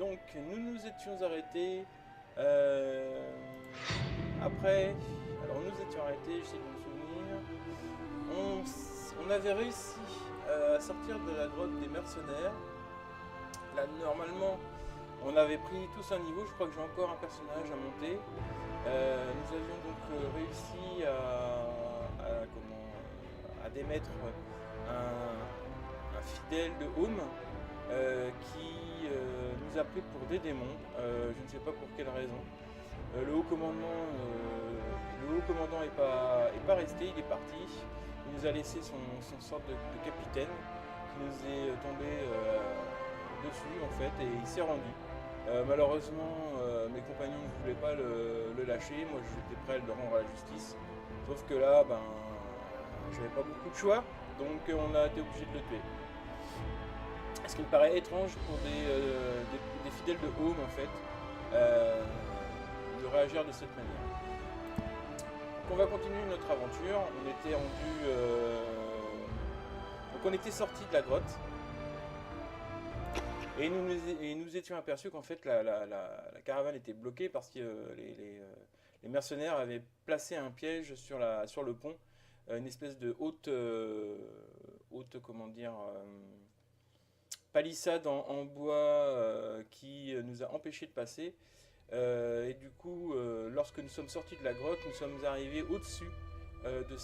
donc nous nous étions arrêtés après. Alors nous étions arrêtés, j'essaie de me souvenir. On avait réussi à sortir de la grotte des mercenaires. Là, normalement, on avait pris tous un niveau. Je crois que j'ai encore un personnage à monter. Nous avions donc réussi à démettre un fidèle de Home qui nous a pris pour des démons. Je ne sais pas pour quelle raison. Le haut commandant est pas resté, il est parti. Il nous a laissé son sorte de capitaine qui nous est tombé dessus en fait et il s'est rendu. Malheureusement, mes compagnons ne voulaient pas le lâcher. Moi, j'étais prêt à le rendre à la justice. Sauf que là, j'avais pas beaucoup de choix, donc on a été obligé de le tuer. Ce qui me paraît étrange pour des fidèles de Home, en fait, de réagir de cette manière. Donc on va continuer notre aventure. On était rendu... Donc on était sorti de la grotte. Et nous étions aperçus qu'en fait la caravane était bloquée parce que les mercenaires avaient placé un piège sur le pont, une espèce de haute comment dire, palissade en bois qui nous a empêchés de passer. Et du coup, lorsque nous sommes sortis de la grotte, nous sommes arrivés au-dessus de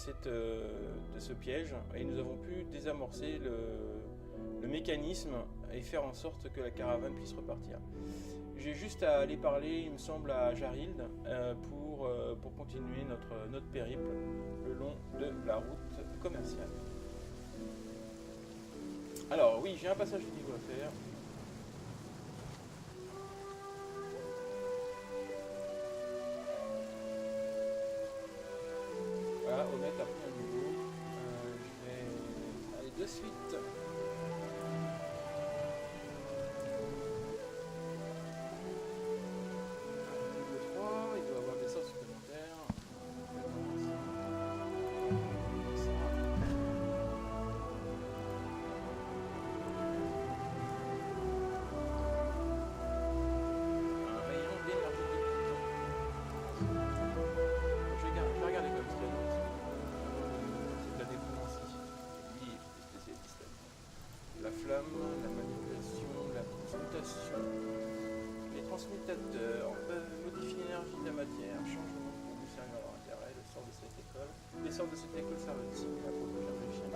ce piège et nous avons pu désamorcer le mécanisme et faire en sorte que la caravane puisse repartir. J'ai juste à aller parler, il me semble, à Jarild pour continuer notre périple le long de la route commerciale. Alors oui, j'ai un passage de niveau à faire. Voilà, Omet a pris un niveau. Je vais aller de suite. Il doit avoir des sorts supplémentaires. Un rayon d'énergie débilitant. Je vais regarder comme ça. C'est de la diplomatie. Lui est spécialiste. La flamme, la manipulation, la transmutation. Les transmutateurs peuvent modifier l'énergie de la matière, changement pour vous servir à leur intérêt. Le sort de cette école. Les sorts de cette école servent de cible à protéger les chiens.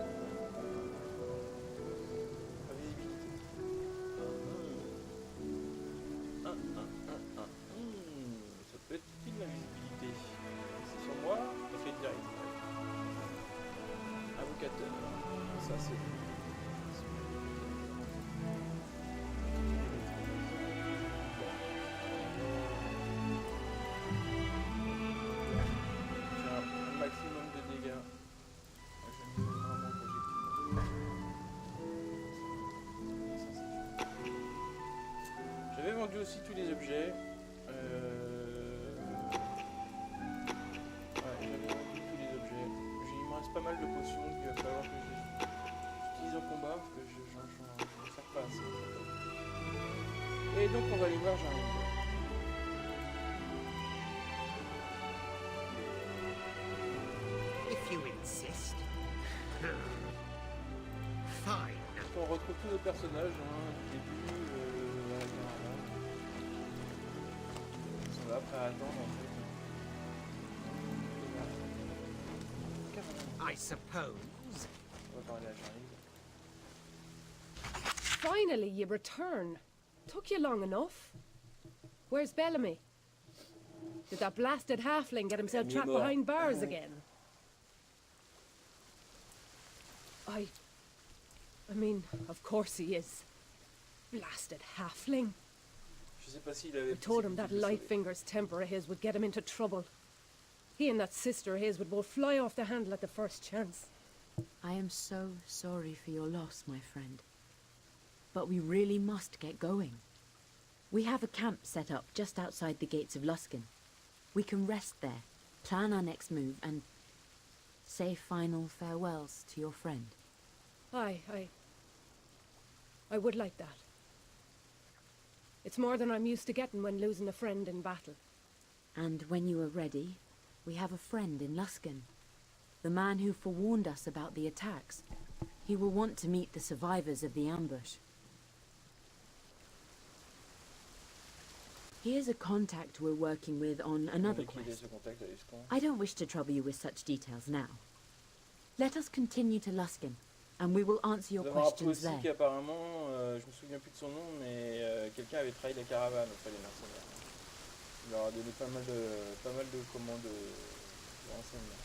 La visibilité. Ça peut être utile la visibilité. C'est sur moi, effet direct. Invocateur. Ça c'est. Maximum de dégâts. Je ne fais vraiment projectile. J'avais vendu aussi tous les objets. Ouais, j'avais vendu tous les objets. Il me reste pas mal de potions qu'il va falloir que j'utilise en combat parce que j'en sers pas assez. Et donc on va aller voir Jarild. If you insist. Fine. On retrouve tous nos personnages du début à la caravane. Ils sont là prêts à attendre en fait. I suppose. On va parler à Jarild. Finally, you return. Took you long enough. Where's Bellamy? Did that blasted halfling get himself trapped behind bars again? I mean, of course he is. Blasted halfling. Je sais pas s'il avait. I told him that Lightfinger's temper of his would get him into trouble. He and that sister of his would both fly off the handle at the first chance. I am so sorry for your loss, my friend. But we really must get going. We have a camp set up just outside the gates of Luskan. We can rest there, plan our next move, and say final farewells to your friend. I would like that. It's more than I'm used to getting when losing a friend in battle. And when you are ready, we have a friend in Luskan. The man who forewarned us about the attacks. He will want to meet the survivors of the ambush. Here's a contact we're working with on another quest. I don't wish to trouble you with such details now. Let us continue to Luskan, and we will answer your questions there. Qu'apparemment, je me souviens plus de son nom, mais quelqu'un avait trahi la caravane auprès des mercenaires. Il leur a donné pas mal de commandes de renseignements.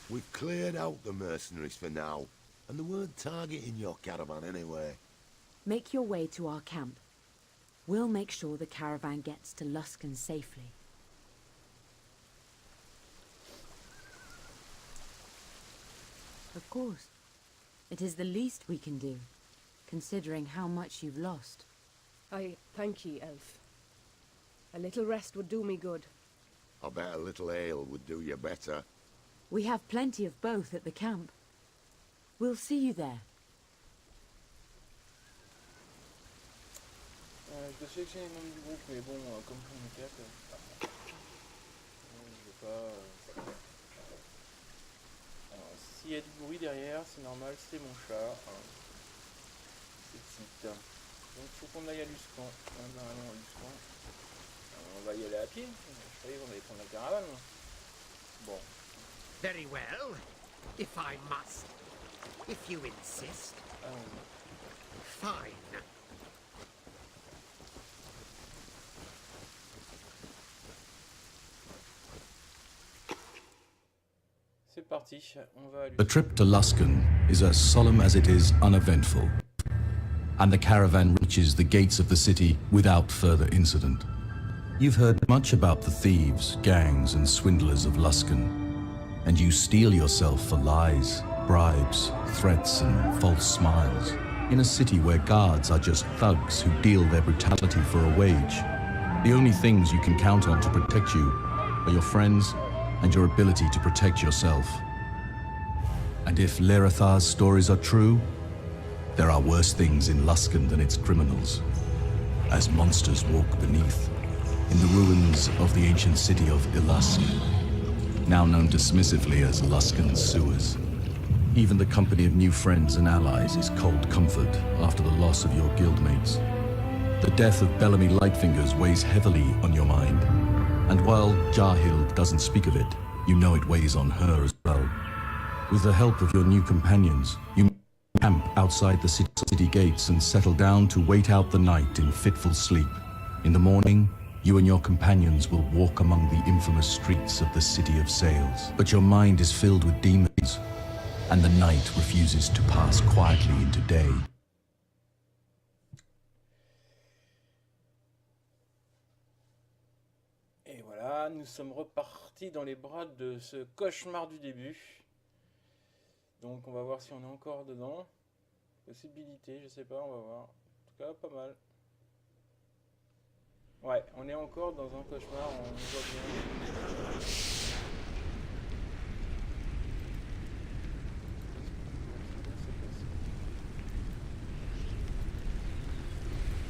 We've cleared out the mercenaries for now, and they weren't targeting your caravan anyway. Make your way to our camp. We'll make sure the caravan gets to Luskan safely. Of course. It is the least we can do, considering how much you've lost. I thank ye, Elf. A little rest would do me good. I bet a little ale would do you better. We have plenty of both at the camp. We'll see you there. Je dois sélectionner le nom du groupe, mais bon, comme pour mes quatre, je vais pas... Alors, s'il y a du bruit derrière, c'est normal, c'est mon chat. C'est petite. Donc il faut qu'on aille à Luskan. Allons à Luskan. On va y aller à pied. Je croyais qu'on allait prendre la caravane. Bon. Very well, if I must. If you insist. Fine. C'est parti, on va à The Luskan. trip to Luskan is as solemn as it is uneventful, and the caravan reaches the gates of the city without further incident. You've heard much about the thieves, gangs, and swindlers of Luskan, and you steel yourself for lies, bribes, threats, and false smiles, in a city where guards are just thugs who deal their brutality for a wage. The only things you can count on to protect you are your friends and your ability to protect yourself. And if Lerathar's stories are true, there are worse things in Luskan than its criminals, as monsters walk beneath, in the ruins of the ancient city of Ilusk, now known dismissively as Luskan's sewers. Even the company of new friends and allies is cold comfort after the loss of your guildmates. The death of Bellamy Lightfingers weighs heavily on your mind, and while Jarhild doesn't speak of it, you know it weighs on her as well. With the help of your new companions, you camp outside the city gates and settle down to wait out the night in fitful sleep. In the morning, you and your companions will walk among the infamous streets of the City of Sails. But your mind is filled with demons, and the night refuses to pass quietly into day. Et voilà, nous sommes repartis dans les bras de ce cauchemar du début. Donc on va voir si on est encore dedans. Possibilité, je sais pas, on va voir. En tout cas, pas mal. Ouais, on est encore dans un cauchemar, on voit bien.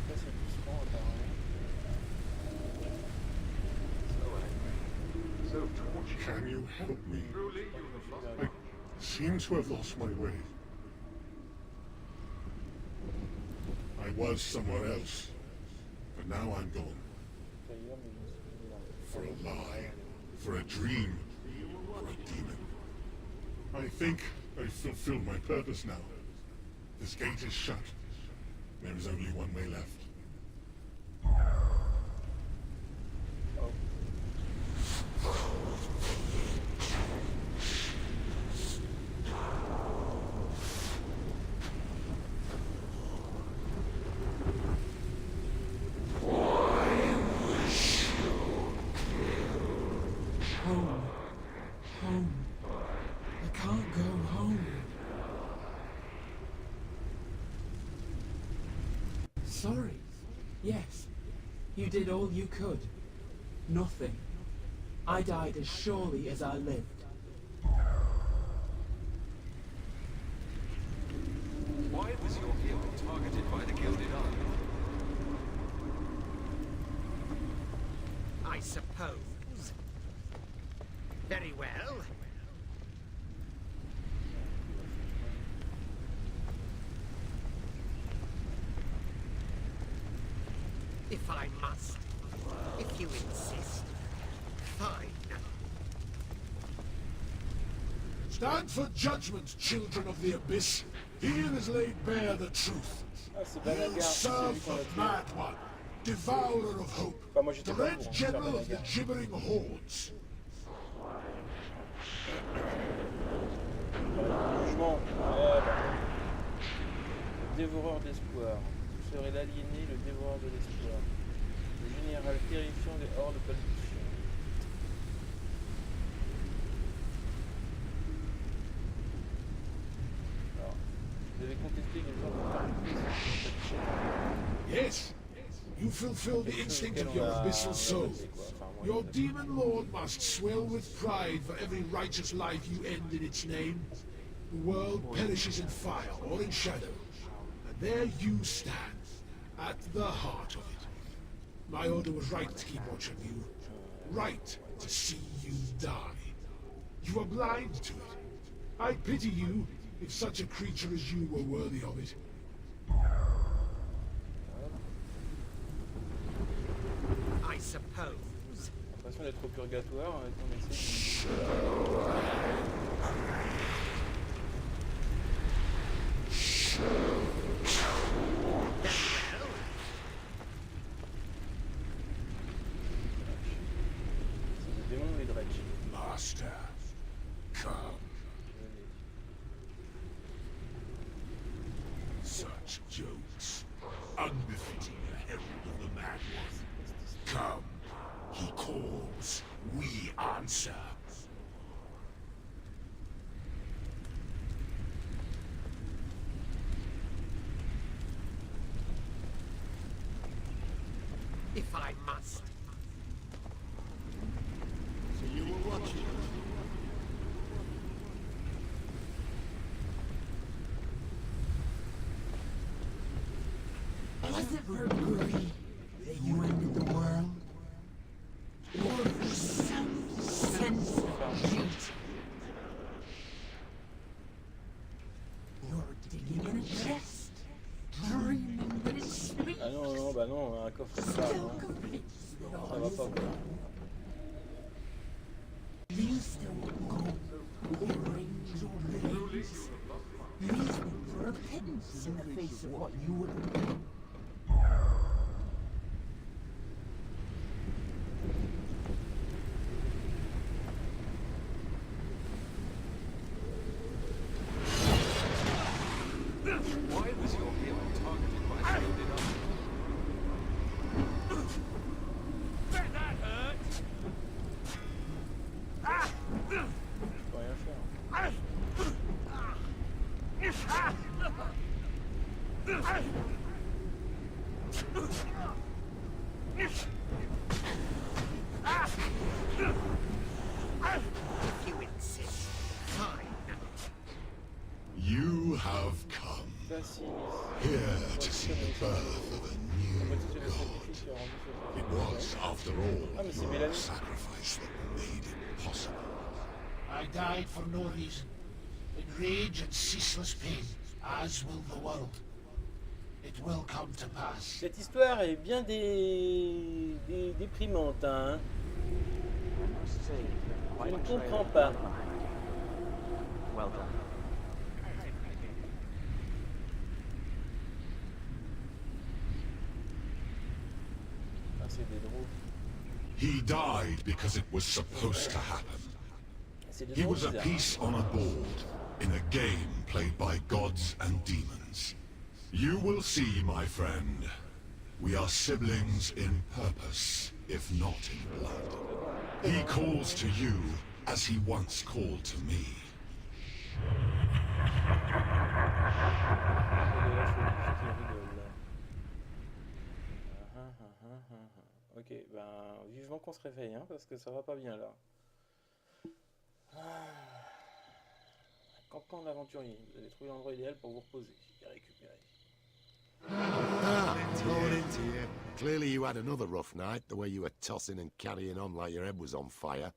Là, c'est plus franc, apparemment. Can you help me? I seem to have lost my way. I was somewhere else, but now I'm gone. For a lie, for a dream, for a demon. I think I've fulfilled my purpose now. This gate is shut. There is only one way left. Sorry. Yes. You did all you could. Nothing. I died as surely as I lived. Why was your guild targeted by the Gilded Eye? I suppose. Very well. If I must. If you insist. Fine. Stand for judgment, children of the Abyss. Here is laid bare the truth. Ah, c'est You Banagar, c'est celui serve qu'on a the tué. Mad One, Devourer of Hope, Enfin, moi j'étais the pas au Red courant, General c'est of the Banagar. Gibbering Hordes. Jugement. Dévoreur d'espoir. Vous serez l'aliéné, le dévoreur de l'espoir. Le général terrifiant des hordes balbutiants. Alors, vous avez contesté les ordres de Yes, you fulfill the instinct of your abyssal soul. Your demon lord must swell with pride for every righteous life you end in its name. The world perishes in fire or in shadow, and there you stand, at the heart of it. My order was right to keep watch of you, right to see you die. You are blind to it. I pity you, if such a creature as you were worthy of it. I suppose. L'impression d'être au purgatoire avec mon essai. C'est le démon et Dredge. Master, come. Such jokes, unbefitting a herald of the Mad One. Come, he calls, we answer. If I must. So you were watching. Was it for glory that you ended the world? Or for some sense of duty? You're digging in a chest, dreaming that it speaks. Ah non, non, bah non, un coffre ça, Still non. convinced that Ça all va is pas. well. Do you still go or rings or legs? These were a pittance in the face of what you would have done. Je peux rien faire. If you insist. Fine. You have come Basilis. here to see the birth of a new god. It was, after all, Ah, mais c'est your Mélanie. sacrifice that made it possible. I died for no reason. In rage and ceaseless pain, as will the world. It will come to pass. Cette histoire est bien déprimante, hein. Je ne comprends pas. Ah, c'est des drôles. He died because it was supposed to happen. C'est des He drôles was a bizarres, piece on a board in a game played by gods and demons. You will see, my friend. We are siblings in purpose, if not in blood. He calls to you as he once called to me. Ok, ben vivement qu'on se réveille, hein, parce que ça va pas bien là. Campement d'aventurier, vous avez trouvé l'endroit idéal pour vous reposer et récupérer. coming into you. Clearly you had another rough night, the way you were tossing and carrying on like your head was on fire.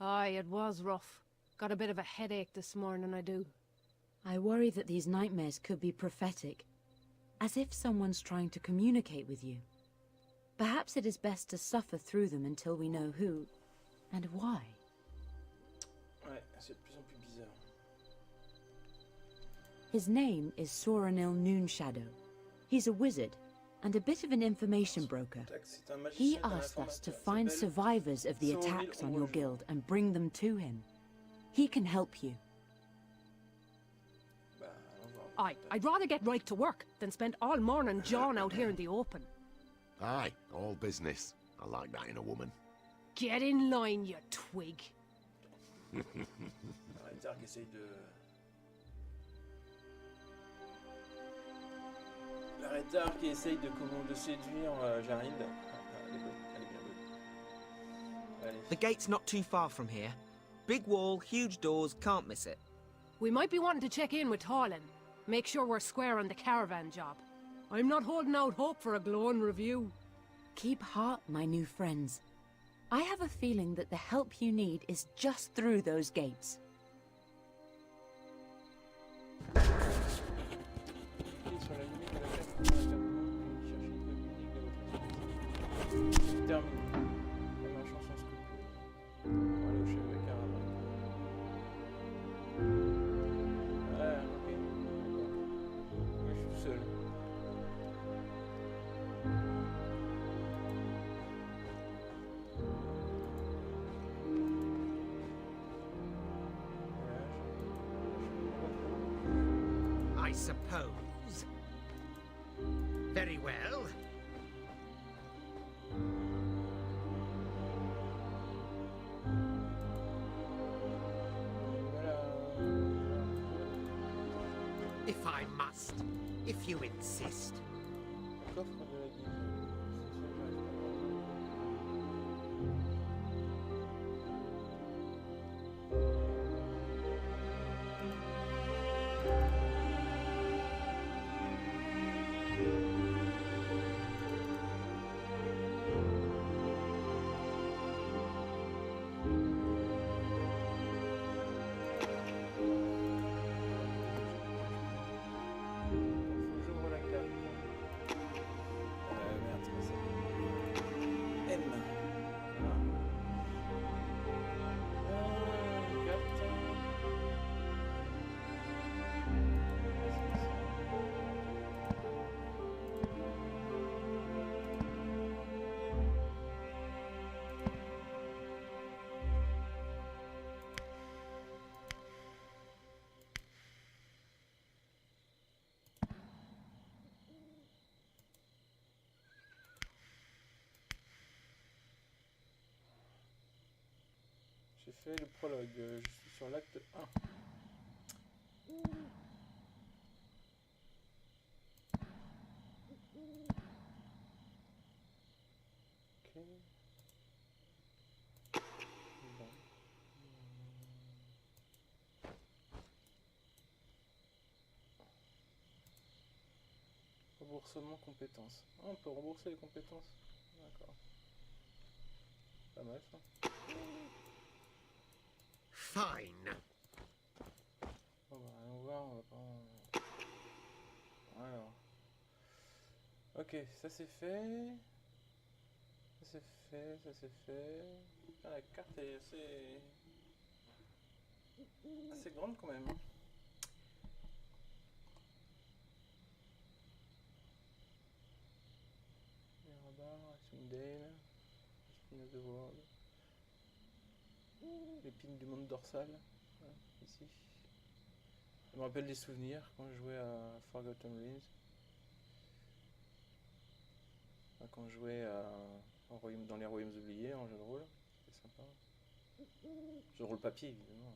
Aye, it was rough. Got a bit of a headache this morning, I do. I worry that these nightmares could be prophetic, as if someone's trying to communicate with you. Perhaps it is best to suffer through them until we know who and why. Ouais, c'est de plus en plus bizarre. His name is Soranil Noonshadow. He's a wizard and a bit of an information broker. C'est un magicien, He un asked us to informateur. find S'appelle survivors of the Soranil attacks on your Rouge. guild and bring them to him. He can help you. Bah, on va voir. Aye, I'd rather get right to work than spend all morning jawing out here in the open. Aye, all business. I like that in a woman. Get in line, you twig. Renard qui essaye de... La Renard qui essaye de, de séduire Jarind. Elle est bonne, elle est bien bonne. Allez. The gate's not too far from here. Big wall, huge doors, can't miss it. We might be wanting to check in with Talon. Make sure we're square on the caravan job. I'm not holding out hope for a glowing review. Keep heart, my new friends. I have a feeling that the help you need is just through those gates. Cliquez sur la limite de la carte pour chercher une copie unique de votre espèce. Terminé. En marchant sans scrupule. On va aller au chef de caravane. Ah, ok. D'accord. Oui, je suis tout seul. I suppose. Very well. If I must, if you insist. Coffre de la guilde. J'ouvre la carte. Merde, c'est pas ça. M. Voilà. Carte. J'ai fait le prologue, je suis sur l'acte 1. Ok. Bon. Remboursement compétences. Ah, on peut rembourser les compétences. D'accord. Pas mal ça. Fine. Bon bah allons voir, on va pas... Alors... Ok, ça c'est fait. Ça c'est fait, ça c'est fait... Ah, la carte est assez grande quand même. Mirabar, Swindale, Spin of the World. L'épine du monde dorsal, voilà, ici. Ça me rappelle des souvenirs quand je jouais à Forgotten Realms. Enfin, quand je jouais dans les royaumes oubliés en jeu de rôle. C'était sympa. Jeu de rôle papier évidemment.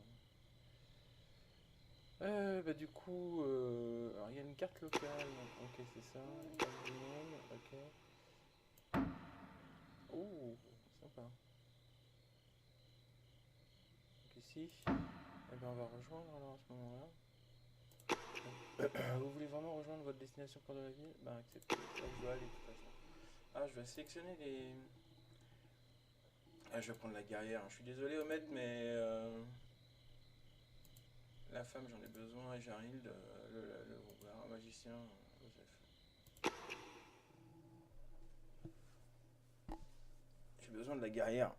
Bah du coup, alors il y a une carte locale. Ok, c'est ça. Carte du monde, ok. Oh, sympa. Ici, et ben on va rejoindre alors à ce moment-là. Vous voulez vraiment rejoindre votre destination pour de la ville? Ben acceptez, ça je dois aller de toute façon. Ah, je vais sélectionner les... Ah, je vais prendre la guerrière. Je suis désolé, Omet, mais... La femme, j'en ai besoin, et Jarild, le magicien, Joseph. J'ai besoin de la guerrière.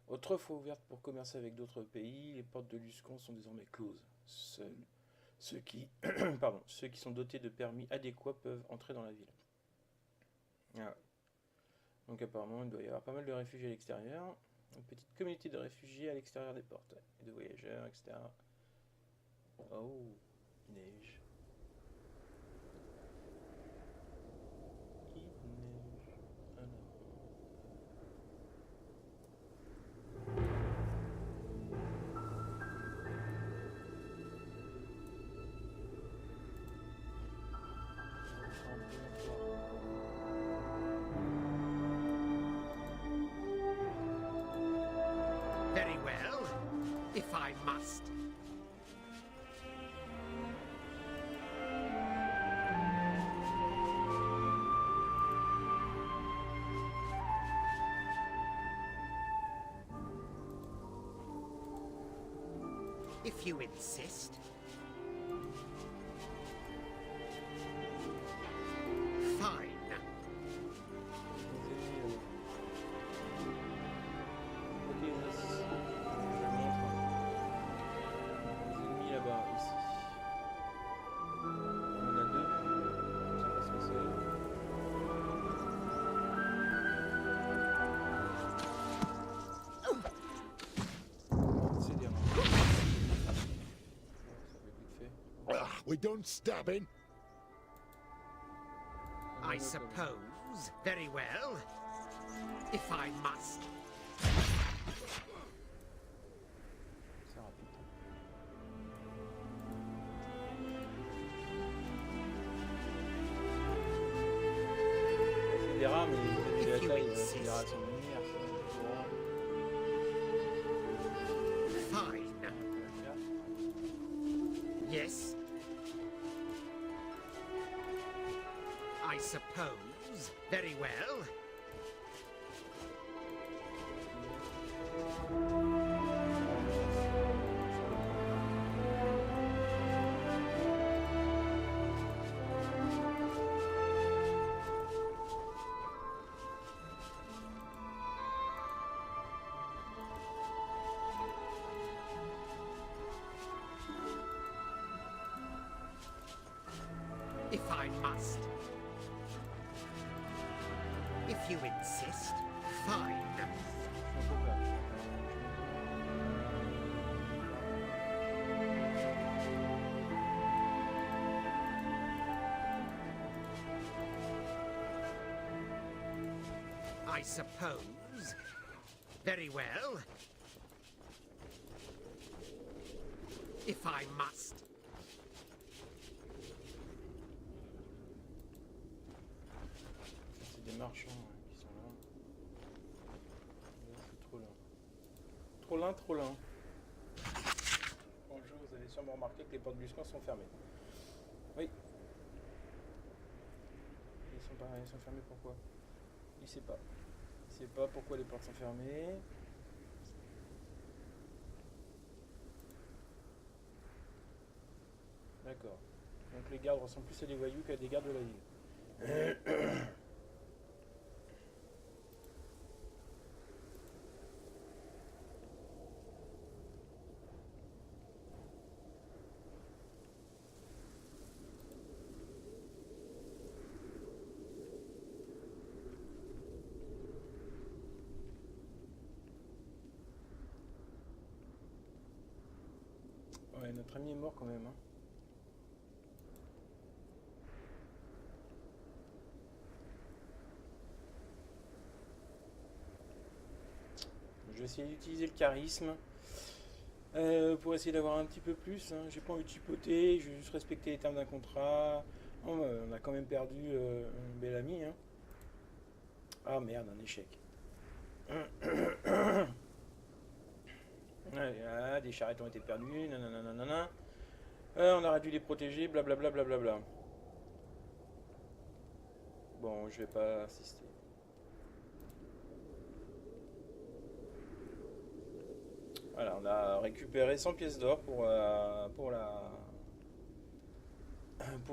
Autre fois ouverte pour commercer avec d'autres pays, les portes de Luscan sont désormais closes. Seuls ceux qui, ceux qui sont dotés de permis adéquats peuvent entrer dans la ville. Ah. Donc apparemment, il doit y avoir pas mal de réfugiés à l'extérieur. Une petite communauté de réfugiés à l'extérieur des portes. Et de voyageurs, etc. Oh, neige. Il neige. Alors. Very well, if I must. If you insist. Fine. We done stabbing? I suppose. Very well. If I must. C'est rapide. C'est des rats, mais il y a des attaques, des rats sont lumière. Fine. Yes. I suppose. Very well. If I must. If you insist, fine. I suppose. Very well. If I must. C'est des marchands qui sont là. C'est trop lent. Trop lent, trop lent. Bonjour, vous avez sûrement remarqué que les portes du Luscan sont fermées. Oui. Ils sont fermés pourquoi? Il sait pas. Il sait pas pourquoi les portes sont fermées. D'accord. Donc les gardes ressemblent plus à des voyous qu'à des gardes de la ville. Ouais, notre ami est mort quand même. Hein. Je vais essayer d'utiliser le charisme pour essayer d'avoir un petit peu plus. Hein. J'ai pas envie de chipoter, je vais juste respecter les termes d'un contrat. Oh, on a quand même perdu un bel ami. Hein. Ah merde, un échec. Ouais, ah, des charrettes ont été perdues, nanana. On aurait dû les protéger, blablabla. Blablabla. Bon, je vais pas insister. Voilà, on a récupéré 100 pièces d'or pour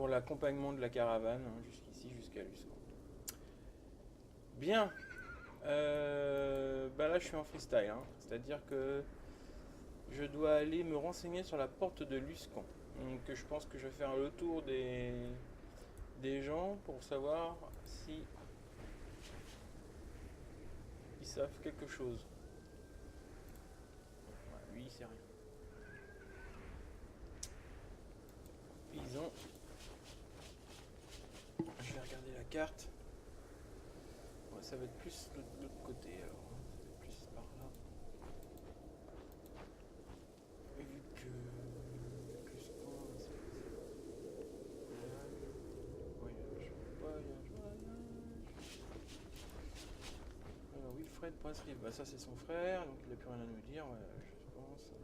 l'accompagnement de la caravane, hein, jusqu'ici, jusqu'à Luscan. Bien. Bah là, je suis en freestyle, hein, c'est-à-dire que je dois aller me renseigner sur la porte de Luscan. Donc, je pense que je vais faire le tour des gens pour savoir si ils savent quelque chose. Ouais, lui, il sait rien. Ils ont... Je vais regarder la carte. Ouais, ça va être plus de l'autre côté alors. Ça va être plus par là. Et vu que... Alors Wilfred Brasserie, bah ça c'est son frère, donc il a plus rien à nous dire, ouais, je pense.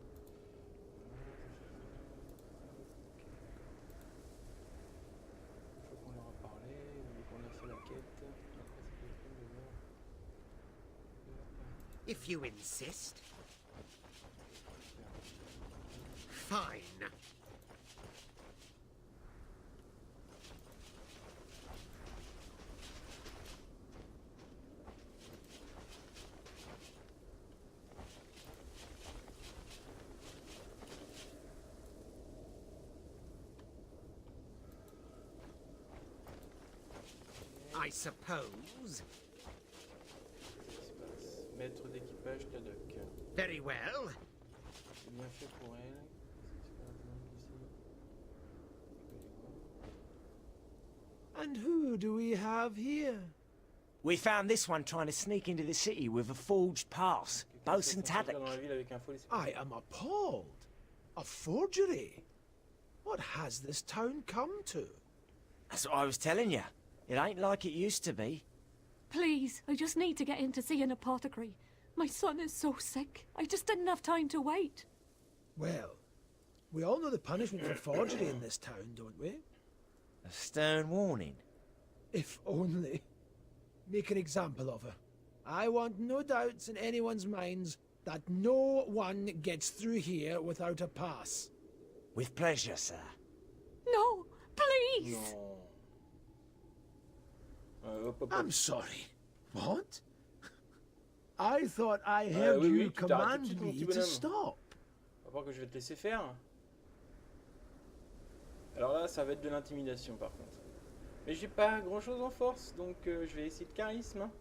Une fois qu'on leur a parlé, qu'on a fait la quête, après c'est possible de voir. If you insist. Fine. I suppose. Maître d'équipage Caddock. Very well. C'est bien fait pour elle. And who do we have here? We found this one trying to sneak into the city with a forged pass. Bosun Taddock. I am appalled. A forgery? What has this town come to? That's what I was telling you. It ain't like it used to be. Please, I just need to get in to see an apothecary. My son is so sick. I just didn't have time to wait. Well, we all know the punishment for forgery in this town, don't we? A stern warning. If only. Make an example of her. I want no doubts in anyone's minds that no one gets through here without a pass. With pleasure, sir. No, please! No. I'm sorry. What? I thought I heard you command me to stop. On va voir que je vais te laisser faire. Alors là, ça va être de l'intimidation par contre. Mais j'ai pas grand chose en force, donc je vais essayer de charisme. Hein.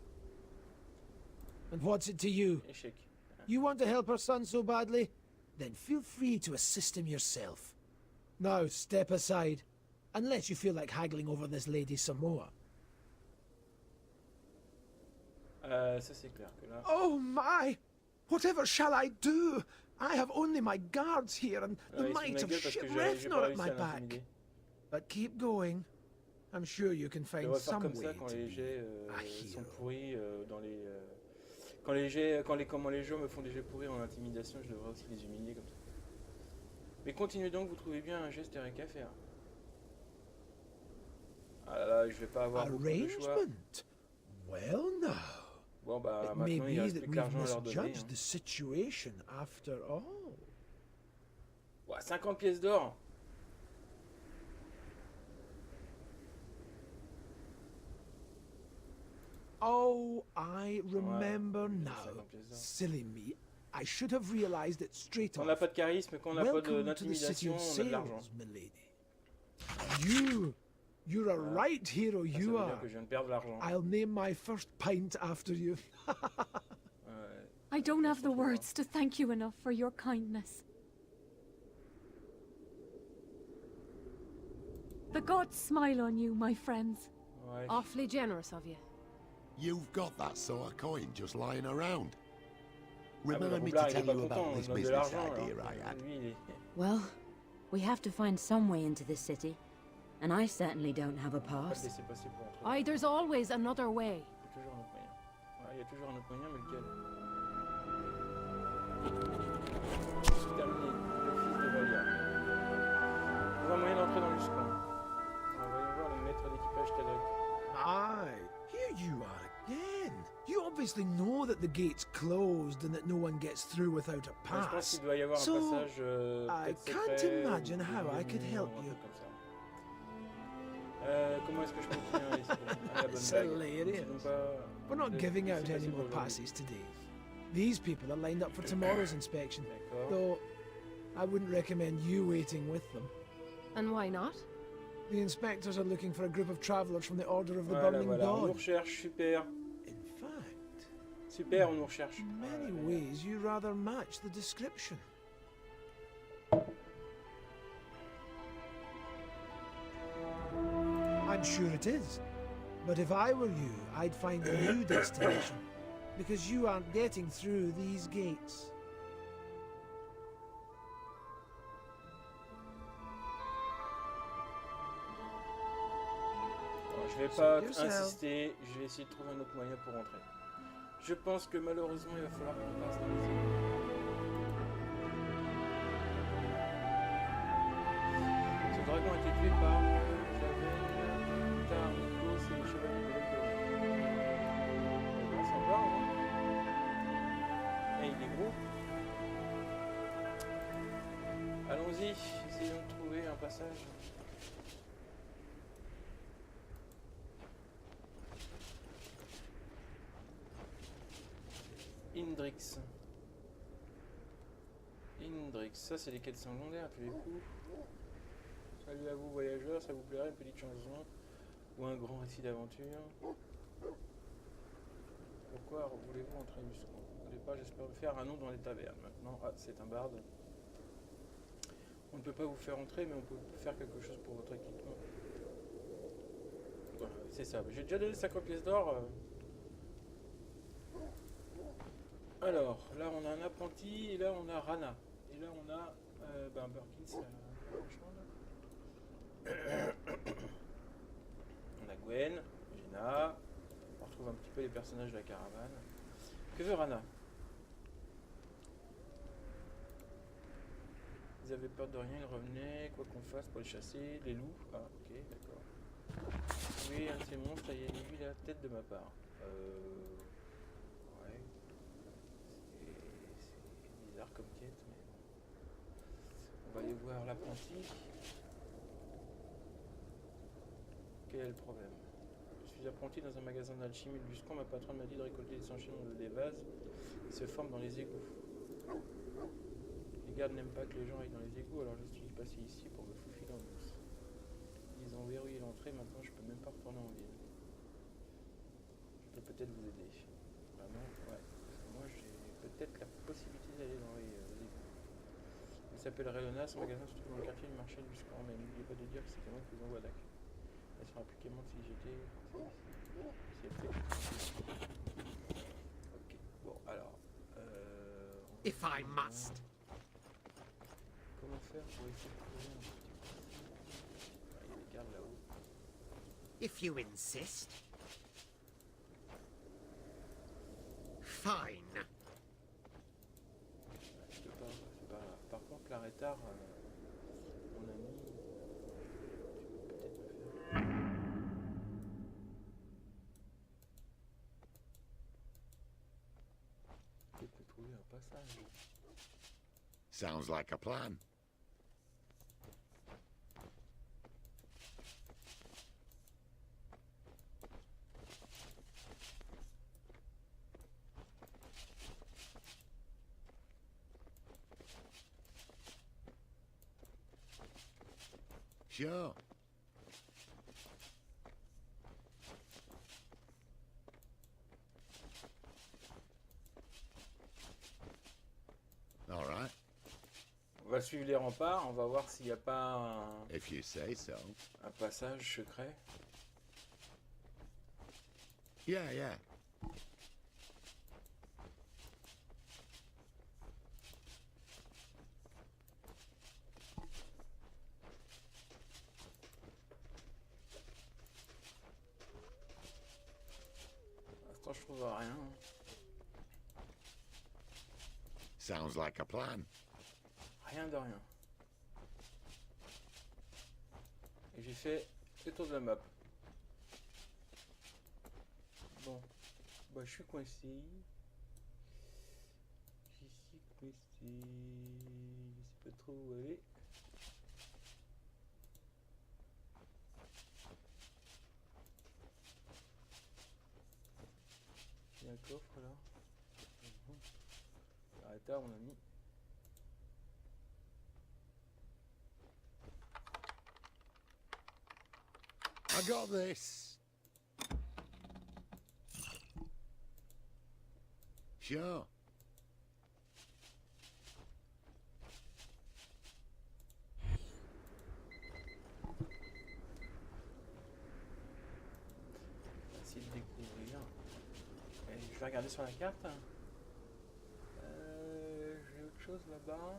And what's it to you? Échec. You want to help her son so badly? Then feel free to assist him yourself. Now step aside, unless you feel like haggling over this lady some more. Ça c'est clair que là... Oh my! Whatever shall I do? I have only my guards here and the might of Shivrethnor at my back. But keep going. I'm sure you can find some way quand to les jets be sont pourris dans les... Quand les gens me font des jets pourris en intimidation, je devrais aussi les humilier comme ça. Mais continuez donc, vous trouvez bien un geste Eric à faire. Ah là là, je vais pas avoir beaucoup de choix. Well, no. Bon bah It may maintenant il be reste that plus we qu'argent à leur donner. misjudged Hein. the situation after all. Ouais, 50 pièces d'or. Oh, I remember now. Silly me. I should have realized it straight Quand on off. n'a pas de charisme, quand on n'a pas Welcome to the city d'intimidation, of on a de l'argent. sales, milady. You're a right hero, Ça you veut are. dire que je viens de perdre de l'argent. I'll name my first pint after you. I don't have the words to thank you enough for your kindness. The gods smile on you, my friends. Awfully generous of you. You've got that sort of coin just lying around. Ah, mais Remind me Roublard, to il est tell pas you content, about il this donne de business l'argent. idea alors. I had. Lui, il est... Well, we have to find some way into this city, and I certainly don't have a Pas le pass. laisser passer pour entre... Aye, there's always another way. Il y a toujours un autre moyen. Ouais, il y a toujours un autre moyen, mais lequel? Terminé. Le fils de Valia. On voit moyen d'entrer dans Luscan. Voyons voir le maître d'équipage Tedric. Aye, here you are again. You obviously know that the gate's closed and that no one gets through without a Je pense pass. qu'il doit y avoir un So, passage I can't imagine how I could help you. Comment est-ce que je peux obtenir les la bonne It's bague? hilarious. Sinon pas- We're not de- giving out c'est any facile more pour passes today. These people are lined up for tomorrow's inspection, D'accord. though I wouldn't recommend you waiting with them. And why not? The inspectors are looking for a group of travellers from the Order of the Voilà, Burning voilà, on nous Dawn. recherche, super. In fact, Super, on nous recherche. in many ways, you rather match the description. I'm sure it is. But if I were you, I'd find a new destination. Because you aren't getting through these gates. Bon, je vais pas Yourself. insister, je vais essayer de trouver un autre moyen pour rentrer. Je pense que malheureusement il va falloir qu'on passe dans les égouts. Ce dragon a été tué par Javel, Tar, Nikos et les chevaliers de l'Eldoron. C'est sympa, hein? Et il est gros. Allons-y, essayons de trouver un passage. Indrix. Indrix, ça c'est les quêtes secondaires à tous les coups. Salut à vous voyageurs, ça vous plairait une petite chanson ou un grand récit d'aventure? Pourquoi voulez-vous entrer jusqu'au Au départ j'espère me faire un nom dans les tavernes. Maintenant, ah, c'est un barde. On ne peut pas vous faire entrer mais on peut faire quelque chose pour votre équipement. Voilà, c'est ça, j'ai déjà donné 50 pièces d'or. Alors, là on a un apprenti et là on a Rana. Et là on a Burkins, on a Gwen, Gina. On retrouve un petit peu les personnages de la caravane. Que veut Rana? Ils avaient peur de rien, ils revenaient, quoi qu'on fasse pour les chasser. Les loups, ah ok, d'accord. Oui, un de ces monstres a lui la tête de ma part. Ouais. C'est bizarre comme quête, mais bon. On va aller voir l'apprenti. Quel est le problème? Je suis apprenti dans un magasin d'alchimie de Luscan. Ma patronne m'a dit de récolter des enchaînements des vases qui se forment dans les égouts. Les gardes n'aiment pas que les gens aillent dans les égouts, alors je suis passé ici pour me faufiler en douce. Ils ont verrouillé l'entrée, maintenant je peux même pas retourner en ville. Je peux peut-être vous aider. Vraiment, ouais. Parce que moi j'ai peut-être la possibilité d'aller dans les égouts. Il s'appelle Relona, son magasin se trouve dans le quartier du marché de Luscan, mais n'oubliez pas de dire que c'était moi qui vous envoie Dac. Elle sera plus qu'aimante si j'étais. Si elle fait. Ok, bon alors. If I must. Comment faire pour essayer de trouver un petit peu. Il y a des gardes là-haut. If you insist. Fine. Je peux pas, c'est pas grave. Par contre, la rétard, mon ami, tu peux peut-être me faire. Peut-être me trouver un passage. Sounds like a plan. Sure. All right. On va suivre les remparts, on va voir s'il n'y a pas If you say so. un passage secret. Yeah, yeah. Pour l'instant, je trouve rien. Sounds like a plan. Rien de rien. Et j'ai fait le tour de la map. Bon, bah je suis coincé. Je suis coincé. Je sais pas trop où aller. Il y a un coffre là. Arrête là mon ami. I got this. Sure. Essayer de découvrir. Et je vais regarder sur la carte. J'ai autre chose là-bas.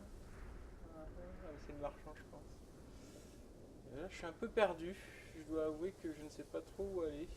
C'est le marchand, je pense. Et là, je suis un peu perdu. Je dois avouer que je ne sais pas trop où aller.